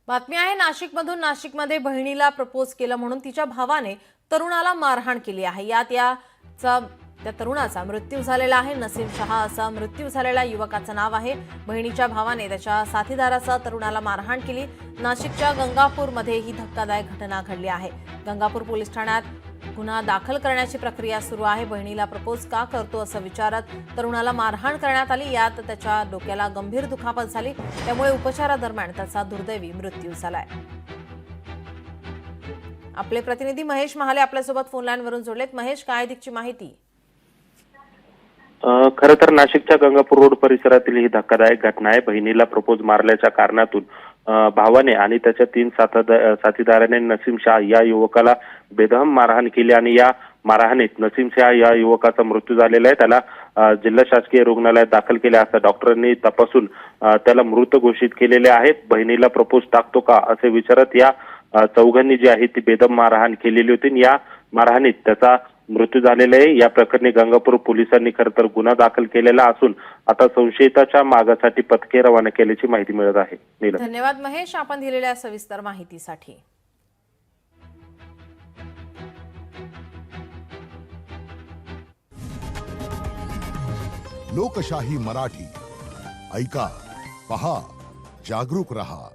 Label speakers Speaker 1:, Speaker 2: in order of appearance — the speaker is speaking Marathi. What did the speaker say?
Speaker 1: बातमी आहे नाशिकमधून। नाशिकमध्ये बहिणीला प्रपोज केलं म्हणून तिच्या भावाने तरुणाला मारहाण केली आहे। त्या तरुणाचा मृत्यू झालेला आहे। नसीम शहा असा मृत्यू झालेल्या युवकाचं नाव आहे। बहिणीच्या भावाने त्याच्या साथीदाराचा तरुणाला मारहाण केली। नाशिकच्या गंगापूरमध्ये ही धक्कादायक घटना घडली आहे। गंगापूर पोलीस ठाण्यात गुन्हा दाखल करण्याची प्रक्रिया सुरू आहे। बहिणीला प्रपोज का करतो असं विचारत तरुणाला मारहाण करण्यात आली। यात त्याच्या डोक्याला गंभीर दुखापत झाली, त्यामुळे उपचारादरम्यान त्याचा दुर्दैवी मृत्यू झालाय। आपले प्रतिनिधी महेश महाले आपल्यासोबत फोन लाईनवरून जोडलेत। महेश, काय अधिकची माहिती?
Speaker 2: खरं तर नाशिकच्या गंगापूर रोड परिसरातील ही धक्कादायक घटना आहे। बहिणीला प्रपोज मारल्याच्या कारणातून भावाने आणि त्याच्या 3 साथीदारांनी नसीम शाह या युवकाला बेदम मारहाण केली आणि या मारहाणीत नसीम शाह या युवकाचा मृत्यू झालेला आहे। त्याला जिल्हा शासकीय रुग्णालयात दाखल केले असता डॉक्टरांनी तपासून त्याला मृत घोषित केलेले आहे। बहिणीला प्रपोज टाकतो का असे विचारत या चौघांनी जी आहे ती बेदम मारहाण केलेली होती। या मारहाणीत त्याचा मृत्यू झालेला आहे। या प्रकरणी गंगापूर पोलिसांनी खरं तर गुन्हा दाखल केलेला असून आता संशयिताच्या मागासाठी पथके रवाना केल्याची माहिती मिळत आहे।
Speaker 1: धन्यवाद महेश, आपण दिलेल्या सविस्तर माहितीसाठी।
Speaker 3: लोकशाही मराठी ऐका, पहा, जागरूक रहा।